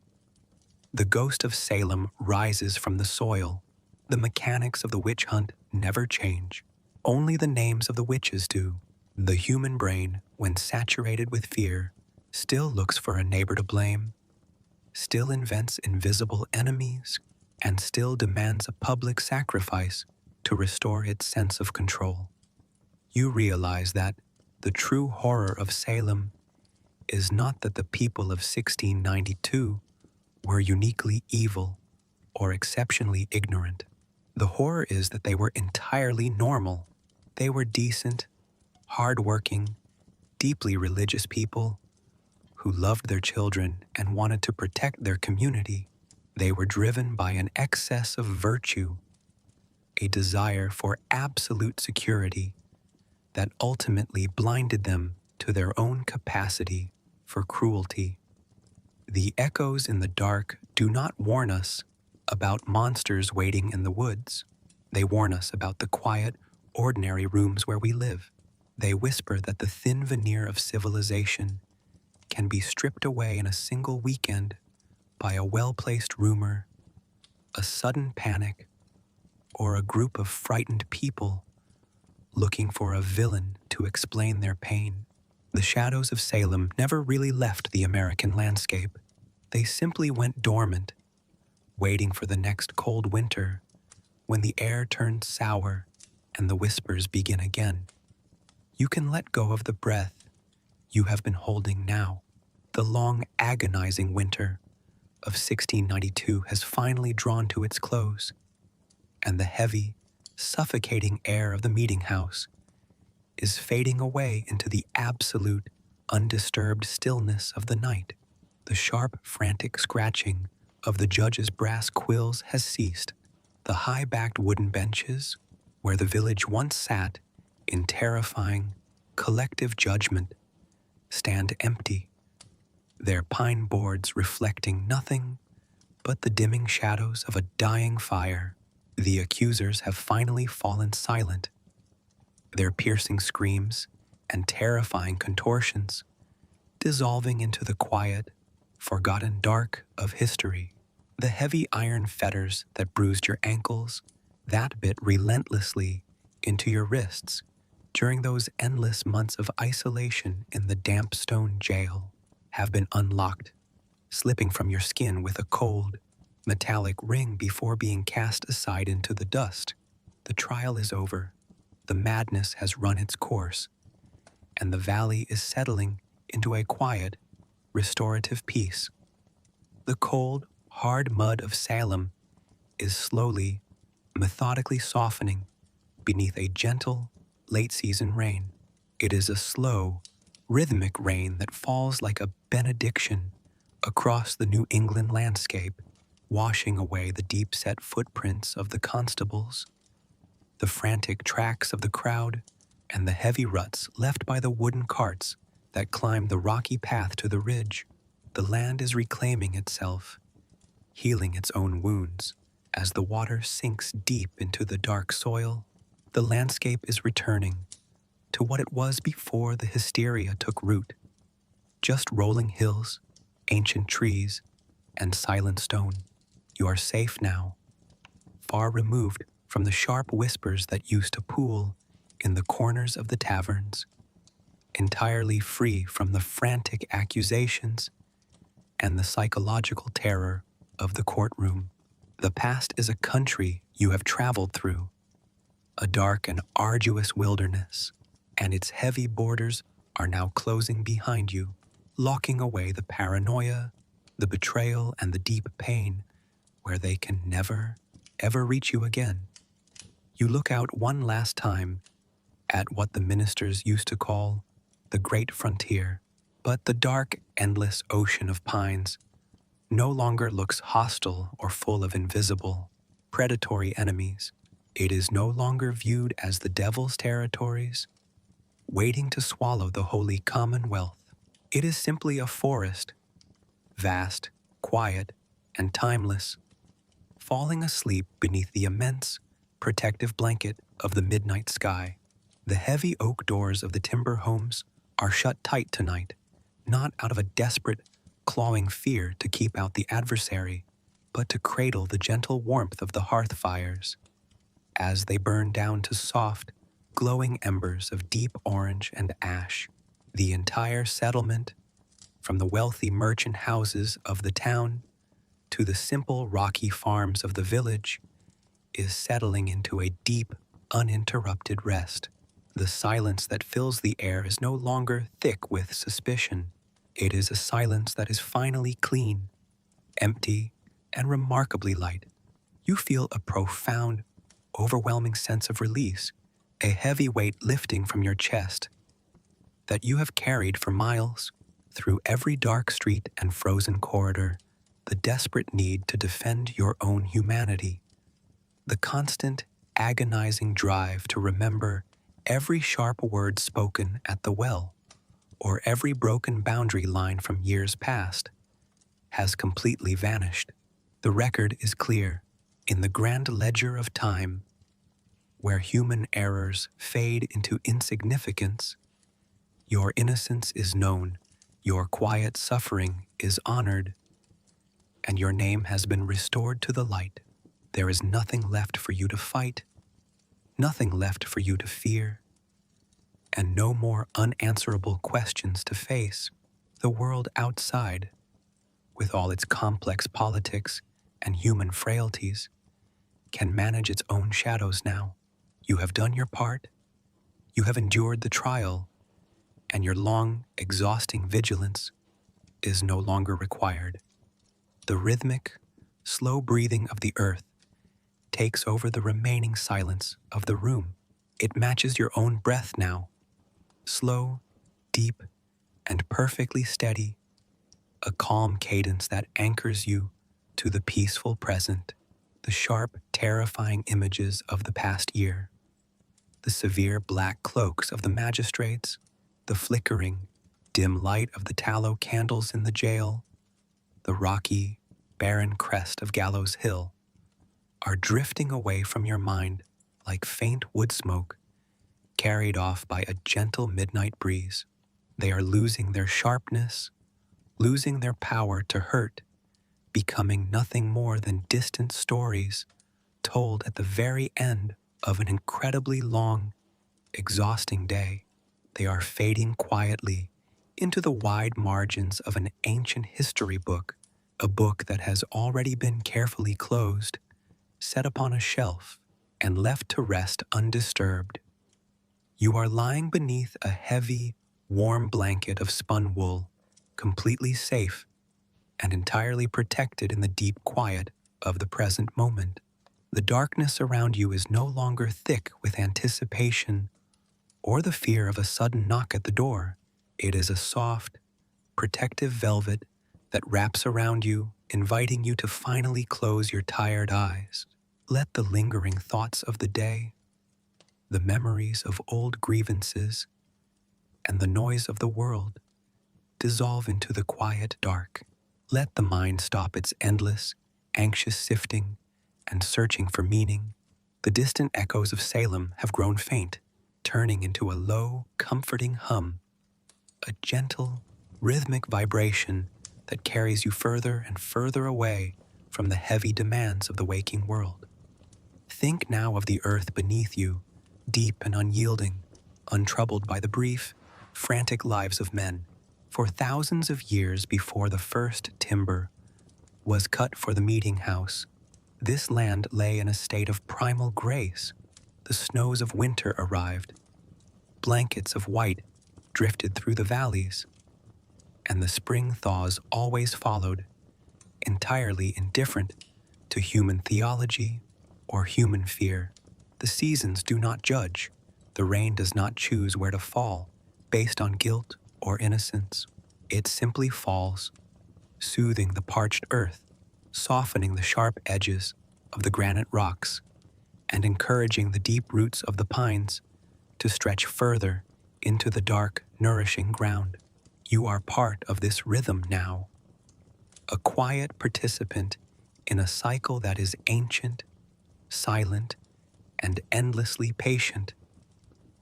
the ghost of Salem rises from the soil. The mechanics of the witch hunt never change. Only the names of the witches do. The human brain, when saturated with fear, still looks for a neighbor to blame, still invents invisible enemies, and still demands a public sacrifice to restore its sense of control. You realize that the true horror of Salem is not that the people of 1692 were uniquely evil or exceptionally ignorant. The horror is that they were entirely normal. They were decent, hard-working, deeply religious people who loved their children and wanted to protect their community. They were driven by an excess of virtue, a desire for absolute security that ultimately blinded them to their own capacity for cruelty. The echoes in the dark do not warn us about monsters waiting in the woods. They warn us about the quiet, ordinary rooms where we live. They whisper that the thin veneer of civilization can be stripped away in a single weekend by a well-placed rumor, a sudden panic, or a group of frightened people looking for a villain to explain their pain. The shadows of Salem never really left the American landscape. They simply went dormant, waiting for the next cold winter when the air turns sour and the whispers begin again. You can let go of the breath you have been holding now. The long, agonizing winter of 1692 has finally drawn to its close, and the heavy, suffocating air of the meetinghouse is fading away into the absolute, undisturbed stillness of the night. The sharp, frantic scratching of the judge's brass quills has ceased. The high-backed wooden benches, where the village once sat in terrifying, collective judgment, stand empty, their pine boards reflecting nothing but the dimming shadows of a dying fire. The accusers have finally fallen silent, their piercing screams and terrifying contortions dissolving into the quiet, forgotten dark of history. The heavy iron fetters that bruised your ankles, that bit relentlessly into your wrists during those endless months of isolation in the damp stone jail, have been unlocked, slipping from your skin with a cold, metallic ring before being cast aside into the dust. The trial is over. The madness has run its course, and the valley is settling into a quiet, restorative peace. The cold, hard mud of Salem is slowly, methodically softening beneath a gentle, late-season rain. It is a slow, rhythmic rain that falls like a benediction across the New England landscape, washing away the deep-set footprints of the constables, the frantic tracks of the crowd, and the heavy ruts left by the wooden carts that climb the rocky path to the ridge. The land is reclaiming itself, healing its own wounds. As the water sinks deep into the dark soil, the landscape is returning to what it was before the hysteria took root. Just rolling hills, ancient trees, and silent stone. You are safe now, far removed from the sharp whispers that used to pool in the corners of the taverns, entirely free from the frantic accusations and the psychological terror of the courtroom. The past is a country you have traveled through, a dark and arduous wilderness, and its heavy borders are now closing behind you, locking away the paranoia, the betrayal, and the deep pain where they can never, ever reach you again. You look out one last time at what the ministers used to call the great frontier, but the dark, endless ocean of pines no longer looks hostile or full of invisible, predatory enemies. It is no longer viewed as the devil's territories, waiting to swallow the holy commonwealth. It is simply a forest, vast, quiet, and timeless, falling asleep beneath the immense, protective blanket of the midnight sky. The heavy oak doors of the timber homes are shut tight tonight, not out of a desperate, clawing fear to keep out the adversary, but to cradle the gentle warmth of the hearth fires as they burn down to soft, glowing embers of deep orange and ash. The entire settlement, from the wealthy merchant houses of the town to the simple rocky farms of the village, is settling into a deep, uninterrupted rest. The silence that fills the air is no longer thick with suspicion. It is a silence that is finally clean, empty, and remarkably light. You feel a profound, overwhelming sense of release, a heavy weight lifting from your chest that you have carried for miles through every dark street and frozen corridor, the desperate need to defend your own humanity, the constant, agonizing drive to remember every sharp word spoken at the well, or every broken boundary line from years past. has completely vanished. The record is clear. In the grand ledger of time, where human errors fade into insignificance, your innocence is known, your quiet suffering is honored, and your name has been restored to the light. There is nothing left for you to fight, nothing left for you to fear, and no more unanswerable questions to face. The world outside, with all its complex politics and human frailties, can manage its own shadows now. You have done your part, you have endured the trial, and your long, exhausting vigilance is no longer required. The rhythmic, slow breathing of the earth takes over the remaining silence of the room. It matches your own breath now, slow, deep, and perfectly steady, a calm cadence that anchors you to the peaceful present. The sharp, terrifying images of the past year, the severe black cloaks of the magistrates, the flickering, dim light of the tallow candles in the jail, the rocky, barren crest of Gallows Hill, are drifting away from your mind like faint wood smoke carried off by a gentle midnight breeze. They are losing their sharpness, losing their power to hurt, becoming nothing more than distant stories told at the very end of an incredibly long, exhausting day. They are fading quietly into the wide margins of an ancient history book, a book that has already been carefully closed, set upon a shelf, and left to rest undisturbed. You are lying beneath a heavy, warm blanket of spun wool, completely safe and entirely protected in the deep quiet of the present moment. The darkness around you is no longer thick with anticipation or the fear of a sudden knock at the door. It is a soft, protective velvet that wraps around you, inviting you to finally close your tired eyes. Let the lingering thoughts of the day, the memories of old grievances, and the noise of the world dissolve into the quiet dark. Let the mind stop its endless, anxious sifting and searching for meaning. The distant echoes of Salem have grown faint, turning into a low, comforting hum, a gentle, rhythmic vibration that carries you further and further away from the heavy demands of the waking world. Think now of the earth beneath you, deep and unyielding, untroubled by the brief, frantic lives of men. For thousands of years before the first timber was cut for the meetinghouse, this land lay in a state of primal grace. The snows of winter arrived, blankets of white drifted through the valleys, and the spring thaws always followed, entirely indifferent to human theology or human fear. The seasons do not judge. The rain does not choose where to fall based on guilt or innocence. It simply falls, soothing the parched earth, softening the sharp edges of the granite rocks, and encouraging the deep roots of the pines to stretch further into the dark, nourishing ground. You are part of this rhythm now, a quiet participant in a cycle that is ancient, silent, and endlessly patient.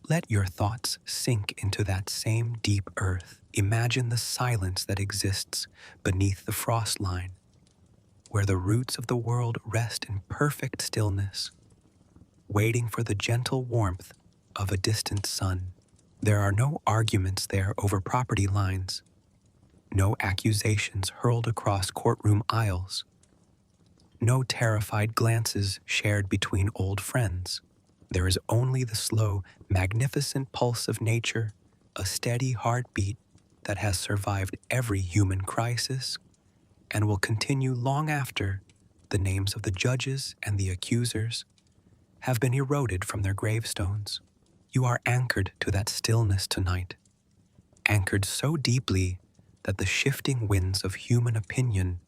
Let your thoughts sink into that same deep earth. Imagine the silence that exists beneath the frost line, where the roots of the world rest in perfect stillness, waiting for the gentle warmth of a distant sun. There are no arguments there over property lines, no accusations hurled across courtroom aisles, no terrified glances shared between old friends. There is only the slow, magnificent pulse of nature, a steady heartbeat that has survived every human crisis and will continue long after the names of the judges and the accusers have been eroded from their gravestones. You are anchored to that stillness tonight, anchored so deeply that the shifting winds of human opinion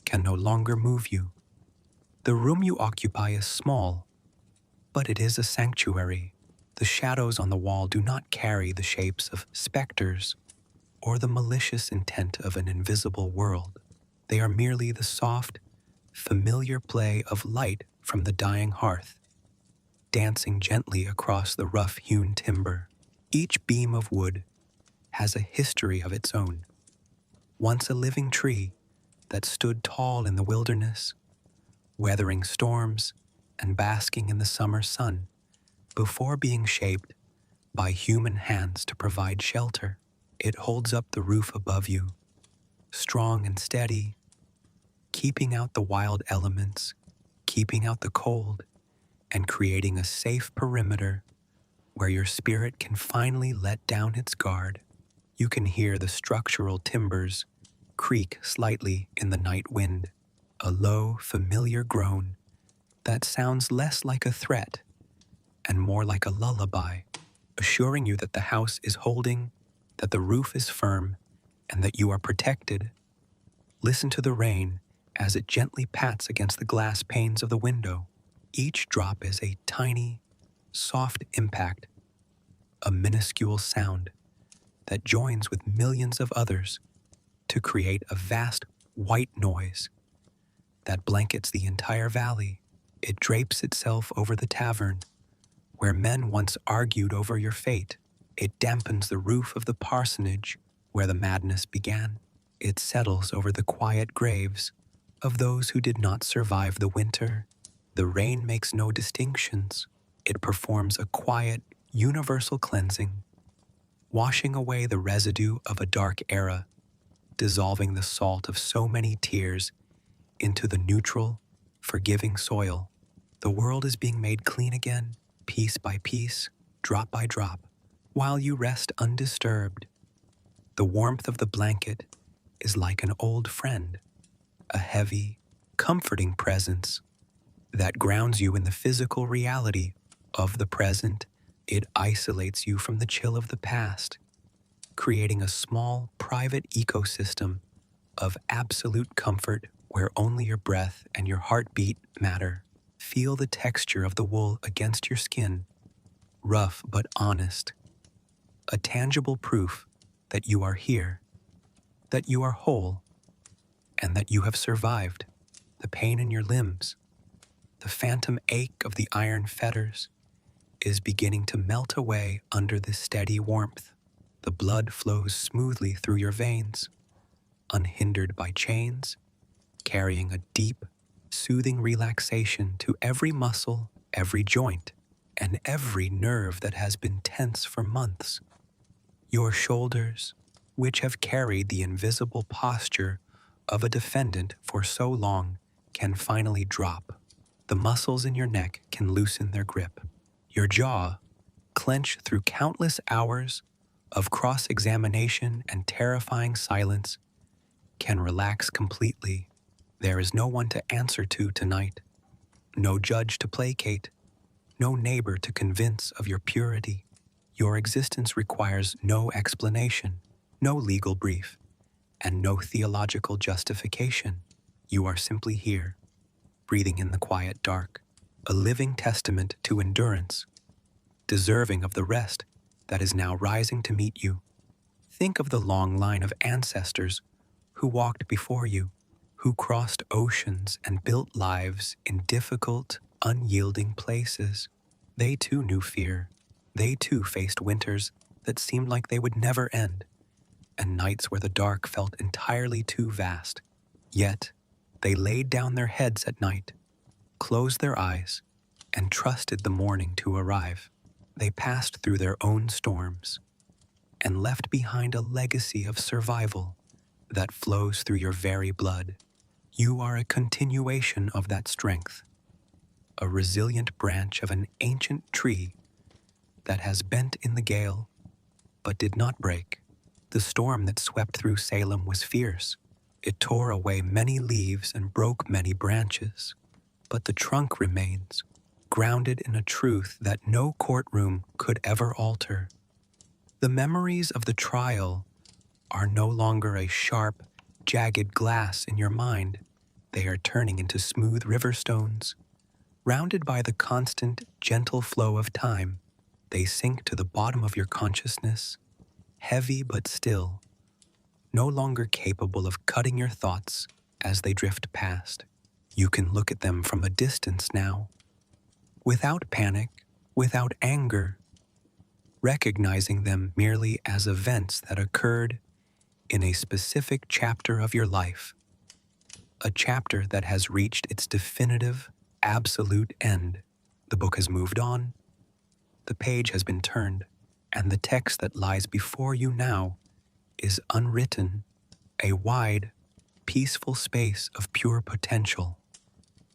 can no longer move you. The room you occupy is small, but it is a sanctuary. The shadows on the wall do not carry the shapes of specters or the malicious intent of an invisible world. They are merely the soft, familiar play of light from the dying hearth, dancing gently across the rough-hewn timber. Each beam of wood has a history of its own. Once a living tree that stood tall in the wilderness, weathering storms and basking in the summer sun, before being shaped by human hands to provide shelter. It holds up the roof above you, strong and steady, keeping out the wild elements, keeping out the cold, and creating a safe perimeter where your spirit can finally let down its guard. You can hear the structural timbers creak slightly in the night wind, a low, familiar groan that sounds less like a threat and more like a lullaby, assuring you that the house is holding, that the roof is firm, and that you are protected. Listen to the rain as it gently pats against the glass panes of the window. Each drop is a tiny, soft impact, a minuscule sound that joins with millions of others to create a vast white noise that blankets the entire valley. It drapes itself over the tavern where men once argued over your fate. It dampens the roof of the parsonage where the madness began. It settles over the quiet graves of those who did not survive the winter. The rain makes no distinctions. It performs a quiet, universal cleansing, washing away the residue of a dark era, dissolving the salt of so many tears into the neutral, forgiving soil. The world is being made clean again, piece by piece, drop by drop, while you rest undisturbed. The warmth of the blanket is like an old friend, a heavy, comforting presence that grounds you in the physical reality of the present. It isolates you from the chill of the past, creating a small, private ecosystem of absolute comfort where only your breath and your heartbeat matter. Feel the texture of the wool against your skin, rough but honest, a tangible proof that you are here, that you are whole, and that you have survived. The pain in your limbs, the phantom ache of the iron fetters, is beginning to melt away under this steady warmth. The blood flows smoothly through your veins, unhindered by chains, carrying a deep, soothing relaxation to every muscle, every joint, and every nerve that has been tense for months. Your shoulders, which have carried the invisible posture of a defendant for so long, can finally drop. The muscles in your neck can loosen their grip. Your jaw, clenched through countless hours of cross-examination and terrifying silence, can relax completely. There is no one to answer to tonight, no judge to placate, no neighbor to convince of your purity. Your existence requires no explanation, no legal brief, and no theological justification. You are simply here, breathing in the quiet dark, a living testament to endurance, deserving of the rest that is now rising to meet you. Think of the long line of ancestors who walked before you, who crossed oceans and built lives in difficult, unyielding places. They too knew fear. They too faced winters that seemed like they would never end, and nights where the dark felt entirely too vast. Yet, they laid down their heads at night, closed their eyes, and trusted the morning to arrive. They passed through their own storms and left behind a legacy of survival that flows through your very blood. You are a continuation of that strength, a resilient branch of an ancient tree that has bent in the gale but did not break. The storm that swept through Salem was fierce. It tore away many leaves and broke many branches, but the trunk remains, grounded in a truth that no courtroom could ever alter. The memories of the trial are no longer a sharp, jagged glass in your mind. They are turning into smooth river stones, rounded by the constant, gentle flow of time. They sink to the bottom of your consciousness, heavy but still, no longer capable of cutting your thoughts as they drift past. You can look at them from a distance now, without panic, without anger, recognizing them merely as events that occurred in a specific chapter of your life, a chapter that has reached its definitive, absolute end. The book has moved on, the page has been turned, and the text that lies before you now is unwritten, a wide, peaceful space of pure potential.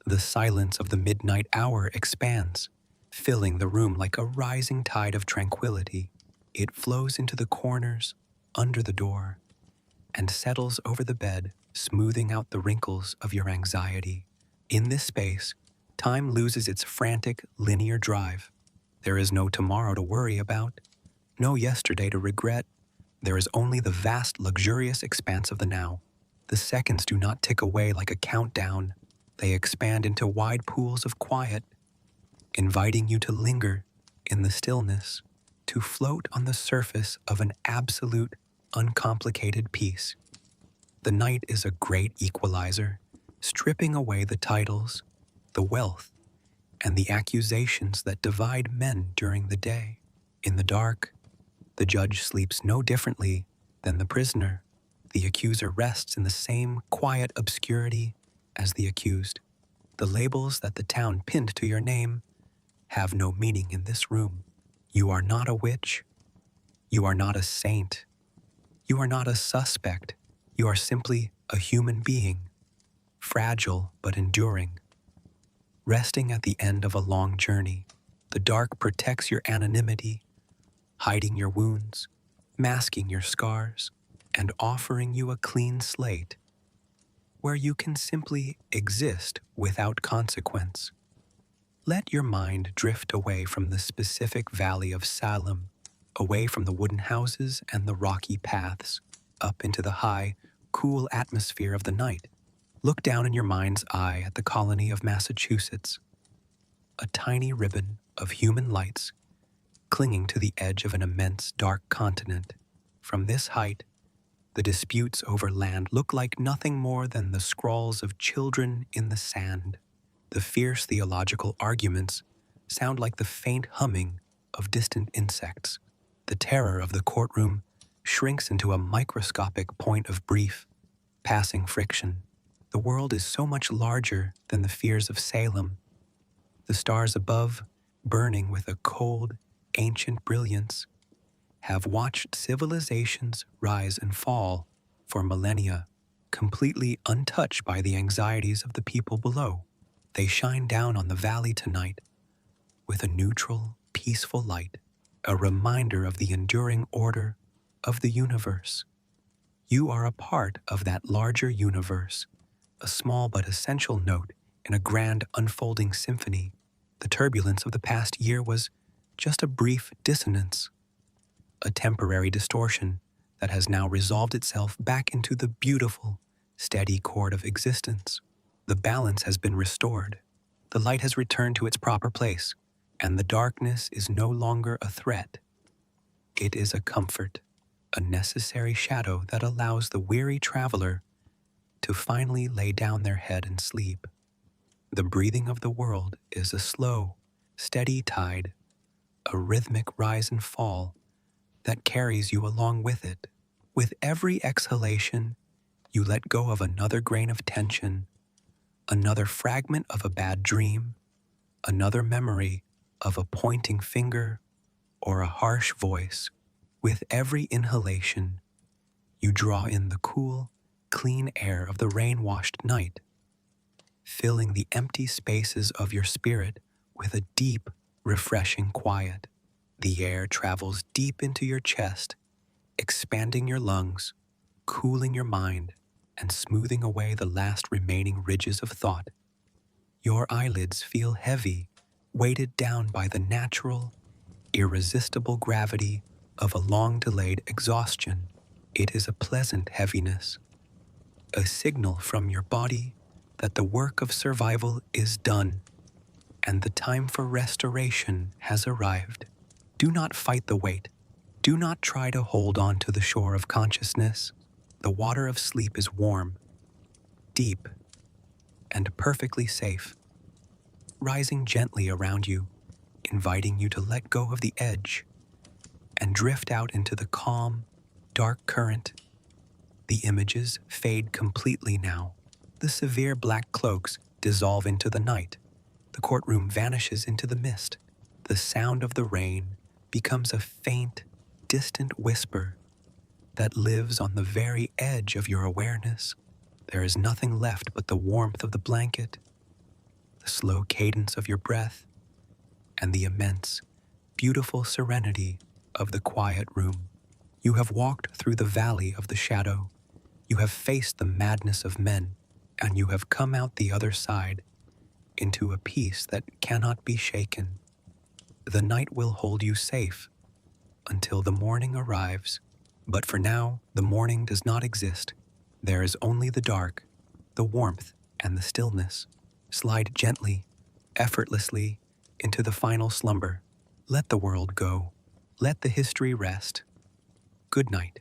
The silence of the midnight hour expands, filling the room like a rising tide of tranquility. It flows into the corners, under the door, and settles over the bed, smoothing out the wrinkles of your anxiety. In this space, time loses its frantic, linear drive. There is no tomorrow to worry about, no yesterday to regret. There is only the vast, luxurious expanse of the now. The seconds do not tick away like a countdown. They expand into wide pools of quiet, inviting you to linger in the stillness, to float on the surface of an absolute, uncomplicated peace. The night is a great equalizer, stripping away the titles, the wealth, and the accusations that divide men during the day. In the dark, the judge sleeps no differently than the prisoner. The accuser rests in the same quiet obscurity as the accused. The labels that the town pinned to your name have no meaning in this room. You are not a witch. You are not a saint. You are not a suspect. You are simply a human being, fragile but enduring, resting at the end of a long journey. The dark protects your anonymity, hiding your wounds, masking your scars, and offering you a clean slate where you can simply exist without consequence. Let your mind drift away from the specific valley of Salem, away from the wooden houses and the rocky paths, up into the high, cool atmosphere of the night. Look down in your mind's eye at the colony of Massachusetts, a tiny ribbon of human lights clinging to the edge of an immense dark continent. From this height, the disputes over land look like nothing more than the scrawls of children in the sand. The fierce theological arguments sound like the faint humming of distant insects. The terror of the courtroom shrinks into a microscopic point of brief, passing friction. The world is so much larger than the fears of Salem. The stars above, burning with a cold, ancient brilliance, have watched civilizations rise and fall for millennia, completely untouched by the anxieties of the people below. They shine down on the valley tonight with a neutral, peaceful light, a reminder of the enduring order of the universe. You are a part of that larger universe, a small but essential note in a grand unfolding symphony. The turbulence of the past year was just a brief dissonance, a temporary distortion that has now resolved itself back into the beautiful, steady chord of existence. The balance has been restored. The light has returned to its proper place, and the darkness is no longer a threat. It is a comfort, a necessary shadow that allows the weary traveler to finally lay down their head and sleep. The breathing of the world is a slow, steady tide, a rhythmic rise and fall that carries you along with it. With every exhalation, you let go of another grain of tension, another fragment of a bad dream, another memory of a pointing finger or a harsh voice. With every inhalation, you draw in the cool, clean air of the rain-washed night, filling the empty spaces of your spirit with a deep, refreshing quiet. The air travels deep into your chest, expanding your lungs, cooling your mind, and smoothing away the last remaining ridges of thought. Your eyelids feel heavy, weighted down by the natural, irresistible gravity of a long-delayed exhaustion. It is a pleasant heaviness, a signal from your body that the work of survival is done and the time for restoration has arrived. Do not fight the weight. Do not try to hold on to the shore of consciousness. The water of sleep is warm, deep, and perfectly safe, rising gently around you, inviting you to let go of the edge and drift out into the calm, dark current. The images fade completely now. The severe black cloaks dissolve into the night. The courtroom vanishes into the mist. The sound of the rain becomes a faint, distant whisper that lives on the very edge of your awareness. There is nothing left but the warmth of the blanket, the slow cadence of your breath, and the immense, beautiful serenity of the quiet room. You have walked through the valley of the shadow. You have faced the madness of men, and you have come out the other side into a peace that cannot be shaken. The night will hold you safe until the morning arrives. But for now, the morning does not exist. There is only the dark, the warmth, and the stillness. Slide gently, effortlessly, into the final slumber. Let the world go. Let the history rest. Good night.